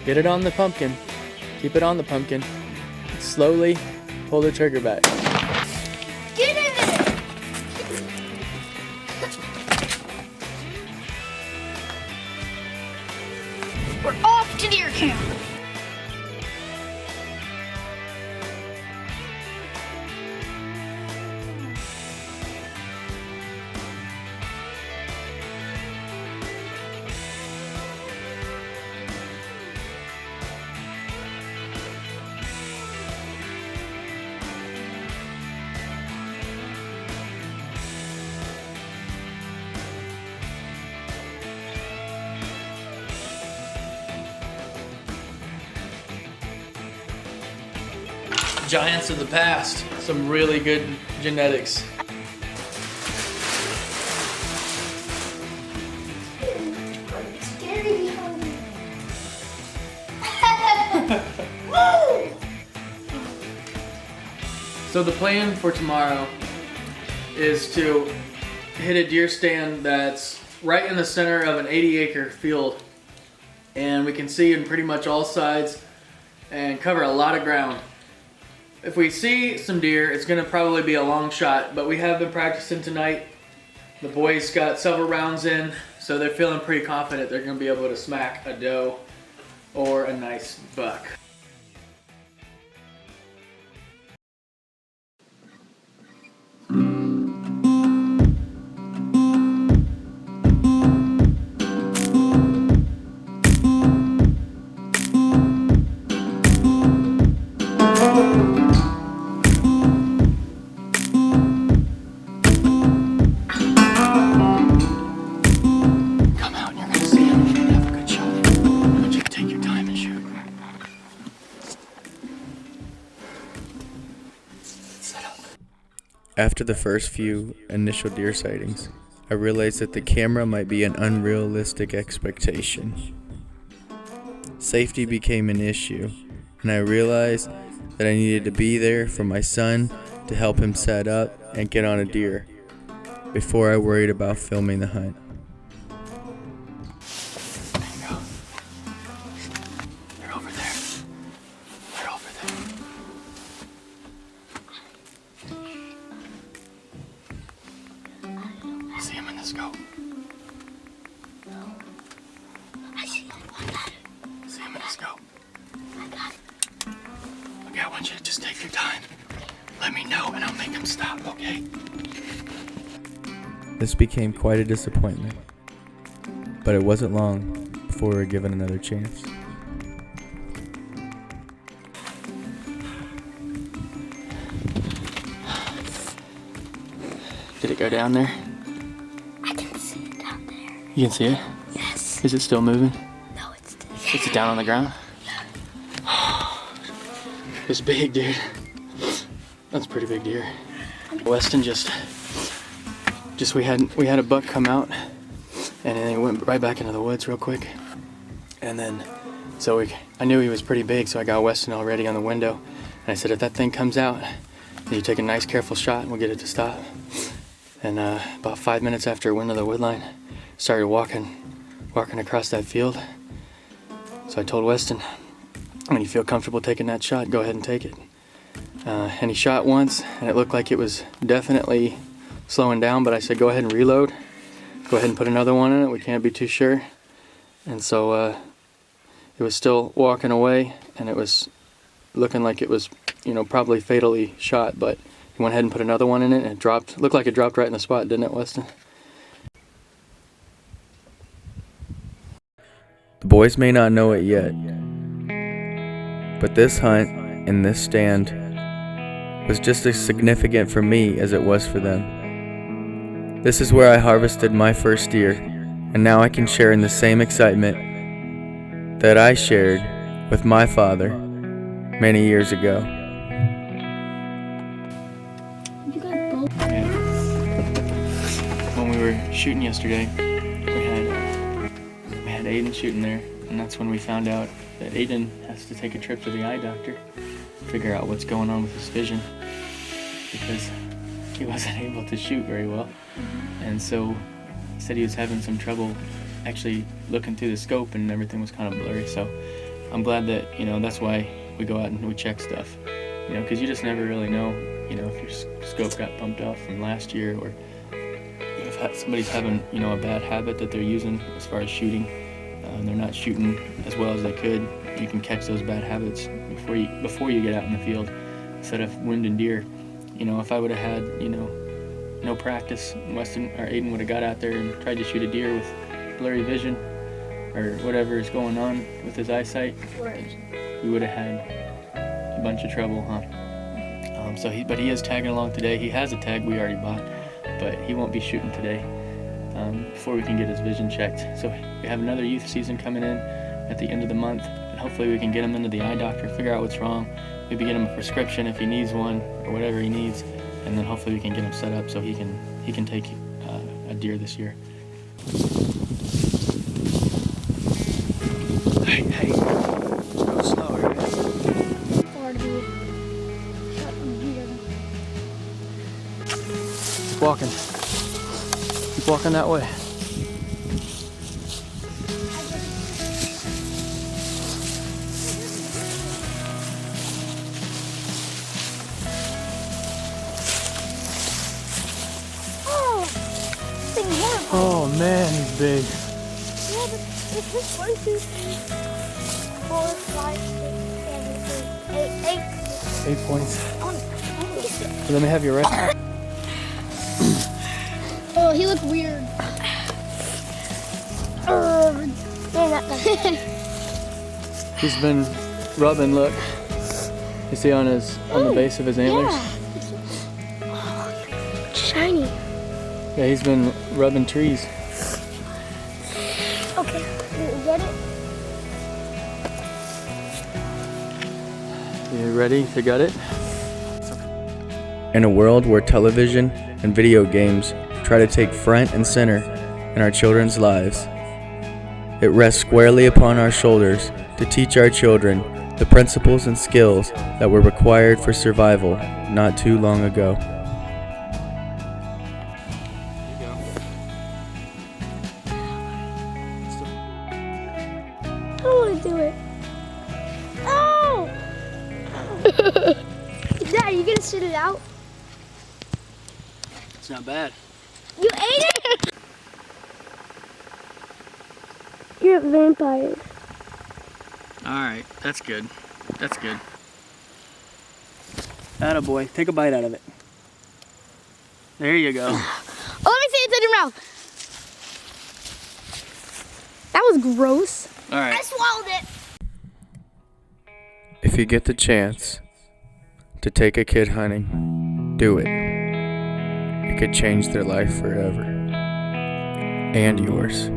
Get it on the pumpkin. Keep it on the pumpkin. Slowly pull the trigger back. Get in there! We're off to deer camp. Giants of the past. Some really good genetics. So the plan for tomorrow is to hit a deer stand that's right in the center of an 80-acre field, and we can see in pretty much all sides and cover a lot of ground. If we see some deer, it's gonna probably be a long shot, but we have been practicing tonight. The boys got several rounds in, so they're feeling pretty confident they're gonna be able to smack a doe or a nice buck. After the first few initial deer sightings, I realized that the camera might be an unrealistic expectation. Safety became an issue, and I realized that I needed to be there for my son to help him set up and get on a deer before I worried about filming the hunt. See him in the scope. No. I see him. I got it. See him in the scope. I got it. Okay, I want you to just take your time. Let me know and I'll make him stop, okay? This became quite a disappointment, but it wasn't long before we were given another chance. Did it go down there? I can see it down there. You can see it? Yes. Is it still moving? No, it's still. Is it down on the ground? It's big, dude. That's a pretty big deer. Weston we had a buck come out, and then he went right back into the woods real quick. And then, I knew he was pretty big, so I got Weston already on the window. And I said, if that thing comes out, then you take a nice careful shot and we'll get it to stop. And about 5 minutes after it went to the wood line, started walking across that field. So I told Weston, when you feel comfortable taking that shot, go ahead and take it. And he shot once, and it looked like it was definitely slowing down, but I said, go ahead and reload. Go ahead and put another one in it. We can't be too sure. And so it was still walking away, and it was looking like it was, probably fatally shot, but he went ahead and put another one in it, and it dropped. Looked like it dropped right in the spot, didn't it, Weston? The boys may not know it yet, but this hunt and this stand was just as significant for me as it was for them. This is where I harvested my first deer, and now I can share in the same excitement that I shared with my father many years ago. You got both. Yeah. When we were shooting yesterday, we had Aiden shooting there, and that's when we found out that Aiden has to take a trip to the eye doctor, figure out what's going on with his vision, because he wasn't able to shoot very well. And so he said he was having some trouble actually looking through the scope, and everything was kind of blurry. So I'm glad that, that's why we go out and we check stuff, because you just never really know, if your scope got bumped off from last year, or if somebody's having, a bad habit that they're using as far as shooting, and they're not shooting as well as they could. You can catch those bad habits before you get out in the field, instead of wounding deer. If I would have had, no practice, Weston or Aiden would have got out there and tried to shoot a deer with blurry vision or whatever is going on with his eyesight, we would have had a bunch of trouble, huh? But he is tagging along today. He has a tag we already bought, but he won't be shooting today before we can get his vision checked. So we have another youth season coming in at the end of the month, and hopefully we can get him into the eye doctor, figure out what's wrong, maybe get him a prescription if he needs one or whatever he needs, and then hopefully we can get him set up so he can take a deer this year. Hey, go slower. Keep walking. Keep walking that way. Oh man, he's big. Yeah, but it's just 1, 2, 3, 4, 5, 6, 7, 8. 8 points. Oh, Let me have your rest. oh, he looked weird. He's been rubbing, look. You see on the base of his antlers? Yeah. Oh, shiny. Yeah, he's been rubbing trees. Okay, you get it? You ready to gut it? In a world where television and video games try to take front and center in our children's lives, it rests squarely upon our shoulders to teach our children the principles and skills that were required for survival not too long ago. I don't want to do it. Oh! Dad, you gonna sit it out? It's not bad. You ate it? You're a vampire. Alright, that's good. That's good. Attaboy, take a bite out of it. There you go. Oh, let me see it in your mouth. That was gross. Alright. I swallowed it. If you get the chance to take a kid hunting, do it. It could change their life forever. And yours.